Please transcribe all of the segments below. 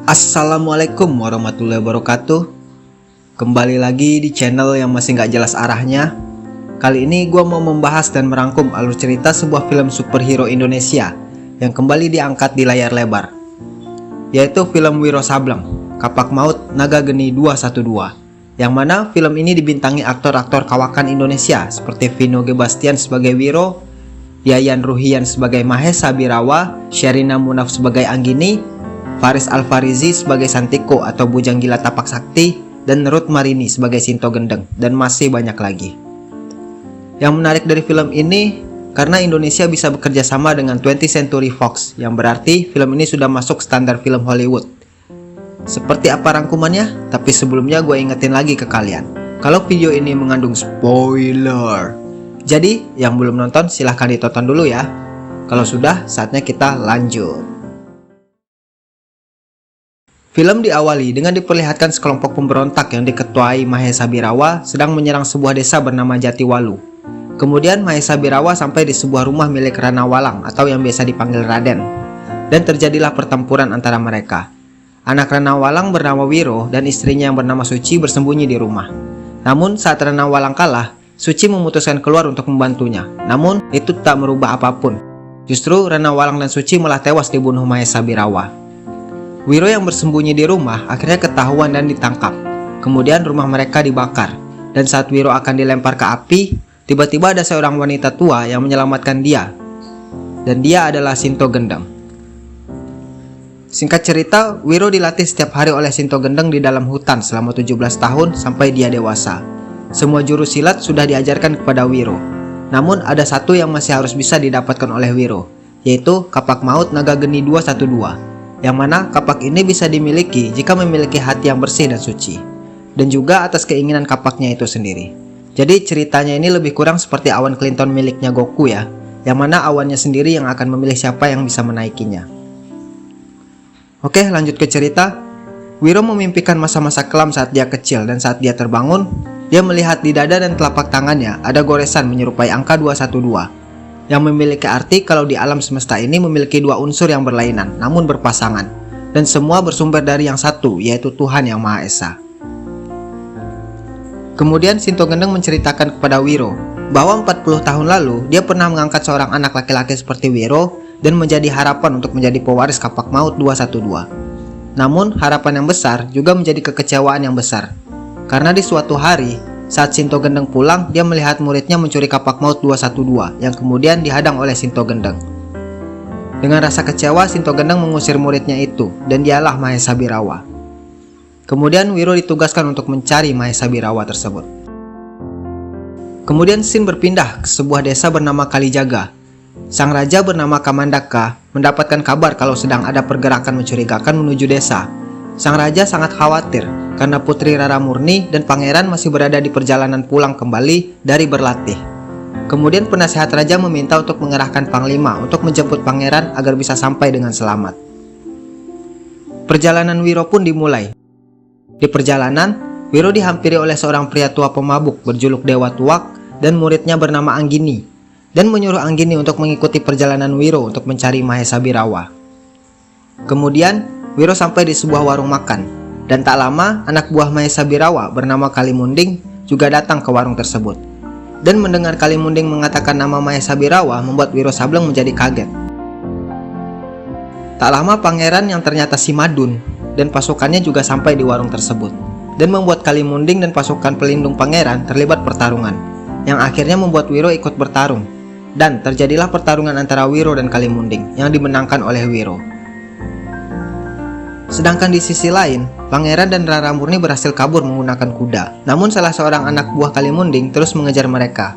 Assalamualaikum warahmatullahi wabarakatuh. Kembali lagi di channel yang masih nggak jelas arahnya. Kali ini gue mau membahas dan merangkum alur cerita sebuah film superhero Indonesia yang kembali diangkat di layar lebar, yaitu film Wiro Sableng, Kapak Maut Naga Geni 212, yang mana film ini dibintangi aktor-aktor kawakan Indonesia seperti Vino G. Bastian sebagai Wiro, Yayan Ruhian sebagai Mahesa Birawa, Sherina Munaf sebagai Anggini, Faris Alfarizi sebagai Santiko atau Bujang Gila Tapak Sakti, dan Ruth Marini sebagai Sinto Gendeng, dan masih banyak lagi. Yang menarik dari film ini karena Indonesia bisa bekerja sama dengan 20th Century Fox, yang berarti film ini sudah masuk standar film Hollywood. Seperti apa rangkumannya? Tapi sebelumnya gue ingetin lagi ke kalian, kalau video ini mengandung spoiler. Jadi yang belum nonton silahkan ditonton dulu ya. Kalau sudah, saatnya kita lanjut. Film diawali dengan diperlihatkan sekelompok pemberontak yang diketuai Mahesa Birawa sedang menyerang sebuah desa bernama Jatiwalu. Kemudian Mahesa Birawa sampai di sebuah rumah milik Rana Walang atau yang biasa dipanggil Raden, dan terjadilah pertempuran antara mereka. Anak Rana Walang bernama Wiro dan istrinya yang bernama Suci bersembunyi di rumah. Namun saat Rana Walang kalah, Suci memutuskan keluar untuk membantunya. Namun itu tak merubah apapun. Justru Rana Walang dan Suci malah tewas dibunuh Mahesa Birawa. Wiro yang bersembunyi di rumah akhirnya ketahuan dan ditangkap. Kemudian rumah mereka dibakar, dan saat Wiro akan dilempar ke api, tiba-tiba ada seorang wanita tua yang menyelamatkan dia, dan dia adalah Sinto Gendeng. Singkat cerita, Wiro dilatih setiap hari oleh Sinto Gendeng di dalam hutan selama 17 tahun sampai dia dewasa. Semua jurus silat sudah diajarkan kepada Wiro. Namun ada satu yang masih harus bisa didapatkan oleh Wiro, yaitu Kapak Maut Naga Geni 212. Yang mana kapak ini bisa dimiliki jika memiliki hati yang bersih dan suci, dan juga atas keinginan kapaknya itu sendiri. Jadi ceritanya ini lebih kurang seperti awan Clinton miliknya Goku ya, yang mana awannya sendiri yang akan memilih siapa yang bisa menaikinya. Oke, lanjut ke cerita. Wiro memimpikan masa-masa kelam saat dia kecil, dan saat dia terbangun, dia melihat di dada dan telapak tangannya ada goresan menyerupai angka 212. Yang memiliki arti kalau di alam semesta ini memiliki dua unsur yang berlainan namun berpasangan, dan semua bersumber dari yang satu, yaitu Tuhan Yang Maha Esa. Kemudian Sinto Gendeng menceritakan kepada Wiro bahwa 40 tahun lalu dia pernah mengangkat seorang anak laki-laki seperti Wiro dan menjadi harapan untuk menjadi pewaris Kapak Maut 212. Namun harapan yang besar juga menjadi kekecewaan yang besar, karena di suatu hari saat Sinto Gendeng pulang, dia melihat muridnya mencuri Kapak Maut 212 yang kemudian dihadang oleh Sinto Gendeng. Dengan rasa kecewa, Sinto Gendeng mengusir muridnya itu, dan dialah Mahesa Birawa. Kemudian Wiro ditugaskan untuk mencari Mahesa Birawa tersebut. Kemudian scene berpindah ke sebuah desa bernama Kalijaga. Sang raja bernama Kamandaka mendapatkan kabar kalau sedang ada pergerakan mencurigakan menuju desa. Sang raja sangat khawatir karena Putri Rara Murni dan pangeran masih berada di perjalanan pulang kembali dari berlatih. Kemudian penasehat raja meminta untuk mengerahkan panglima untuk menjemput pangeran agar bisa sampai dengan selamat. Perjalanan Wiro pun dimulai. Di perjalanan, Wiro dihampiri oleh seorang pria tua pemabuk berjuluk Dewa Tuak dan muridnya bernama Anggini, dan menyuruh Anggini untuk mengikuti perjalanan Wiro untuk mencari Mahesa Birawa. Kemudian Wiro sampai di sebuah warung makan, dan tak lama anak buah Mahesa Birawa bernama Kalimunding juga datang ke warung tersebut. Dan mendengar Kalimunding mengatakan nama Mahesa Birawa membuat Wiro Sableng menjadi kaget. Tak lama pangeran yang ternyata si Madun dan pasukannya juga sampai di warung tersebut, dan membuat Kalimunding dan pasukan pelindung pangeran terlibat pertarungan, yang akhirnya membuat Wiro ikut bertarung. Dan terjadilah pertarungan antara Wiro dan Kalimunding yang dimenangkan oleh Wiro. Sedangkan di sisi lain, pangeran dan Rara Murni berhasil kabur menggunakan kuda. Namun salah seorang anak buah Kalimunding terus mengejar mereka.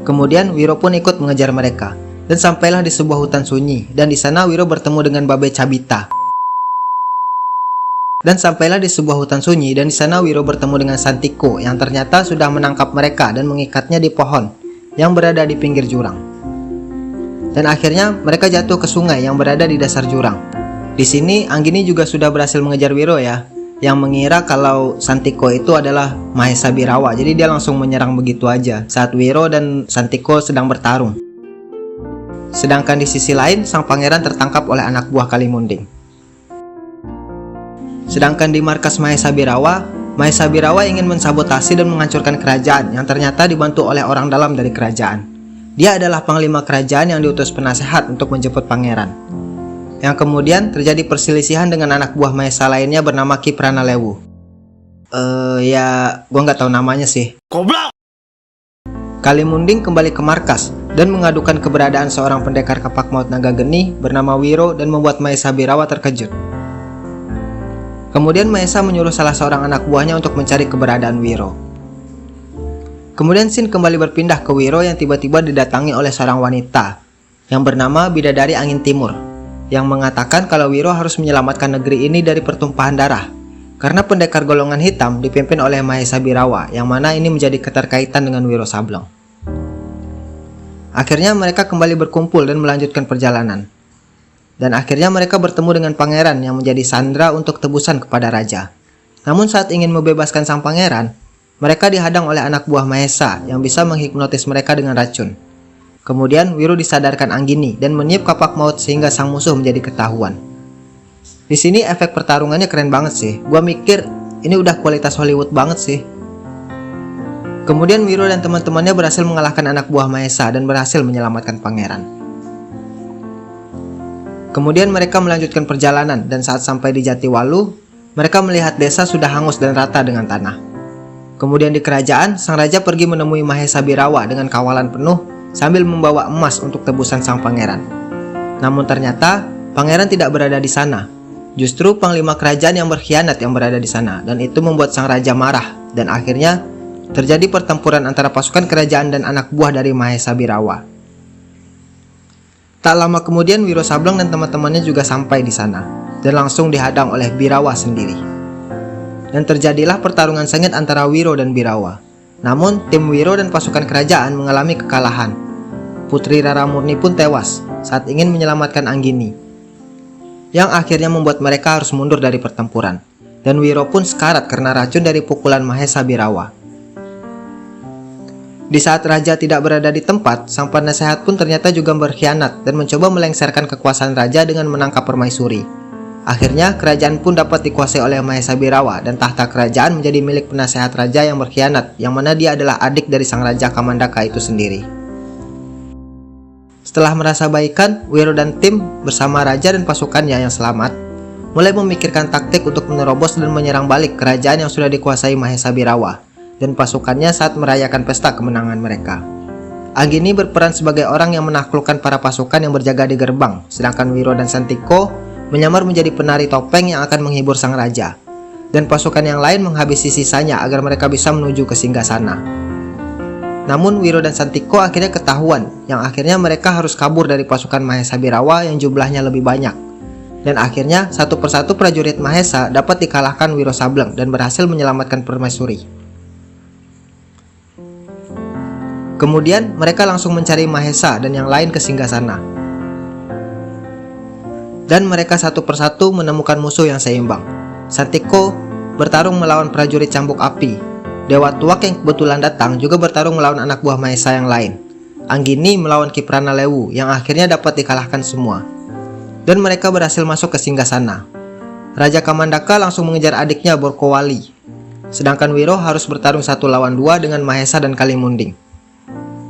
Kemudian Wiro pun ikut mengejar mereka, dan sampailah di sebuah hutan sunyi, dan di sana Wiro bertemu dengan Babe Cabita. Dan sampailah di sebuah hutan sunyi, dan di sana Wiro bertemu dengan Santiko yang ternyata sudah menangkap mereka dan mengikatnya di pohon yang berada di pinggir jurang. Dan akhirnya mereka jatuh ke sungai yang berada di dasar jurang. Di sini Anggini juga sudah berhasil mengejar Wiro ya, yang mengira kalau Santiko itu adalah Mahesa Birawa. Jadi dia langsung menyerang begitu aja saat Wiro dan Santiko sedang bertarung. Sedangkan di sisi lain, sang pangeran tertangkap oleh anak buah Kalimunding. Sedangkan di markas Mahesa Birawa ingin mensabotasi dan menghancurkan kerajaan yang ternyata dibantu oleh orang dalam dari kerajaan. Dia adalah panglima kerajaan yang diutus penasehat untuk menjemput pangeran. Yang kemudian terjadi perselisihan dengan anak buah Mahesa lainnya bernama Ki Pranalewu. Gua nggak tahu namanya sih. Goblok! Kalimunding kembali ke markas dan mengadukan keberadaan seorang pendekar kapak maut naga geni bernama Wiro dan membuat Mahesa Birawa terkejut. Kemudian Mahesa menyuruh salah seorang anak buahnya untuk mencari keberadaan Wiro. Kemudian scene kembali berpindah ke Wiro yang tiba-tiba didatangi oleh seorang wanita yang bernama Bidadari Angin Timur, yang mengatakan kalau Wiro harus menyelamatkan negeri ini dari pertumpahan darah karena pendekar golongan hitam dipimpin oleh Mahesa Birawa, yang mana ini menjadi keterkaitan dengan Wiro Sableng. Akhirnya mereka kembali berkumpul dan melanjutkan perjalanan. Dan akhirnya mereka bertemu dengan pangeran yang menjadi sandera untuk tebusan kepada raja. Namun saat ingin membebaskan sang pangeran, mereka dihadang oleh anak buah Mahesa yang bisa menghipnotis mereka dengan racun. Kemudian Wiro disadarkan Anggini dan meniup kapak maut sehingga sang musuh menjadi ketahuan. Di sini efek pertarungannya keren banget sih. Gua mikir ini udah kualitas Hollywood banget sih. Kemudian Wiro dan teman-temannya berhasil mengalahkan anak buah Mahesa dan berhasil menyelamatkan pangeran. Kemudian mereka melanjutkan perjalanan dan saat sampai di Jatiwalu, mereka melihat desa sudah hangus dan rata dengan tanah. Kemudian di kerajaan, sang raja pergi menemui Mahesa Birawa dengan kawalan penuh sambil membawa emas untuk tebusan sang pangeran. Namun ternyata pangeran tidak berada di sana. Justru panglima kerajaan yang berkhianat yang berada di sana, dan itu membuat sang raja marah dan akhirnya terjadi pertempuran antara pasukan kerajaan dan anak buah dari Mahesa Birawa. Tak lama kemudian Wiro Sableng dan teman-temannya juga sampai di sana dan langsung dihadang oleh Birawa sendiri. Dan terjadilah pertarungan sengit antara Wiro dan Birawa. Namun tim Wiro dan pasukan kerajaan mengalami kekalahan. Putri Raramurni pun tewas saat ingin menyelamatkan Anggini, yang akhirnya membuat mereka harus mundur dari pertempuran. Dan Wiro pun sekarat karena racun dari pukulan Mahesa Birawa. Di saat raja tidak berada di tempat, sang penasehat pun ternyata juga berkhianat dan mencoba melengsarkan kekuasaan raja dengan menangkap permaisuri. Akhirnya kerajaan pun dapat dikuasai oleh Mahesa Birawa dan tahta kerajaan menjadi milik penasehat raja yang berkhianat, yang mana dia adalah adik dari sang raja Kamandaka itu sendiri. Setelah merasa baikan, Wiro dan tim bersama raja dan pasukannya yang selamat mulai memikirkan taktik untuk menerobos dan menyerang balik kerajaan yang sudah dikuasai Mahesa Birawa dan pasukannya saat merayakan pesta kemenangan mereka. Anggini berperan sebagai orang yang menaklukkan para pasukan yang berjaga di gerbang, sedangkan Wiro dan Santiko menyamar menjadi penari topeng yang akan menghibur sang raja, dan pasukan yang lain menghabisi sisanya agar mereka bisa menuju ke singgasana. Namun Wiro dan Santiko akhirnya ketahuan, yang akhirnya mereka harus kabur dari pasukan Mahesa Birawa yang jumlahnya lebih banyak. Dan akhirnya satu persatu prajurit Mahesa dapat dikalahkan Wiro Sableng dan berhasil menyelamatkan permaisuri. Kemudian mereka langsung mencari Mahesa dan yang lain ke singgasana. Dan mereka satu persatu menemukan musuh yang seimbang. Santiko bertarung melawan prajurit cambuk api. Dewa Tuak yang kebetulan datang juga bertarung melawan anak buah Mahesa yang lain. Anggini melawan Ki Pranalewu yang akhirnya dapat dikalahkan semua. Dan mereka berhasil masuk ke singgasana. Raja Kamandaka langsung mengejar adiknya Borkowali. Sedangkan Wiro harus bertarung 1 lawan 2 dengan Mahesa dan Kalimunding.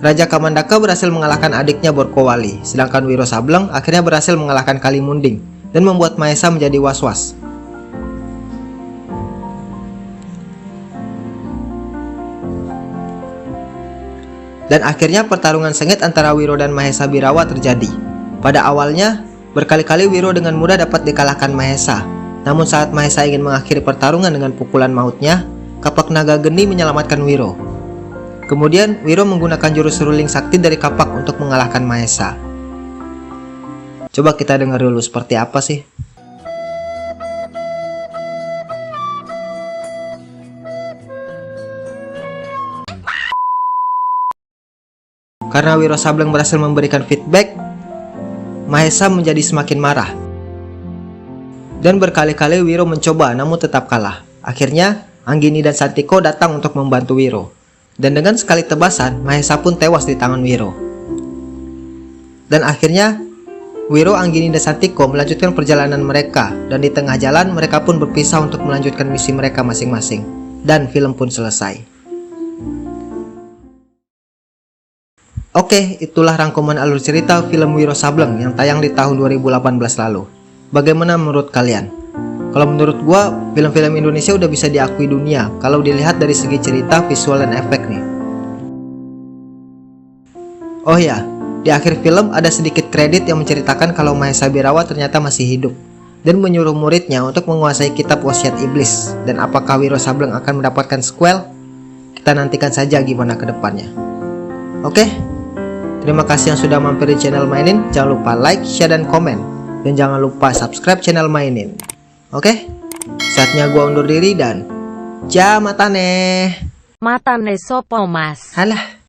Raja Kamandaka berhasil mengalahkan adiknya Borkowali, sedangkan Wiro Sableng akhirnya berhasil mengalahkan Kalimunding dan membuat Mahesa menjadi was-was. Dan akhirnya pertarungan sengit antara Wiro dan Mahesa Birawa terjadi. Pada awalnya, berkali-kali Wiro dengan mudah dapat dikalahkan Mahesa. Namun saat Mahesa ingin mengakhiri pertarungan dengan pukulan mautnya, kapak naga geni menyelamatkan Wiro. Kemudian Wiro menggunakan jurus seruling sakti dari kapak untuk mengalahkan Mahesa. Coba kita dengar dulu seperti apa sih. Karena Wiro Sableng berhasil memberikan feedback, Mahesa menjadi semakin marah. Dan berkali-kali Wiro mencoba namun tetap kalah. Akhirnya Anggini dan Santiko datang untuk membantu Wiro. Dan dengan sekali tebasan, Mahesa pun tewas di tangan Wiro. Dan akhirnya Wiro, Anggini, dan Santiko melanjutkan perjalanan mereka, dan di tengah jalan mereka pun berpisah untuk melanjutkan misi mereka masing-masing. Dan film pun selesai. Oke, itulah rangkuman alur cerita film Wiro Sableng yang tayang di tahun 2018 lalu. Bagaimana menurut kalian? Kalau menurut gua, film-film Indonesia udah bisa diakui dunia kalau dilihat dari segi cerita, visual, dan efek nih. Oh ya, di akhir film ada sedikit kredit yang menceritakan kalau Mahesa Birawa ternyata masih hidup dan menyuruh muridnya untuk menguasai kitab wasiat iblis. Dan apakah Wiro Sableng akan mendapatkan sequel? Kita nantikan saja gimana ke depannya. Oke, terima kasih yang sudah mampir di channel Mainin. Jangan lupa like, share, dan komen. Dan jangan lupa subscribe channel Mainin. Oke, saatnya gua undur diri dan jamatane. Matane sopo mas? Halah.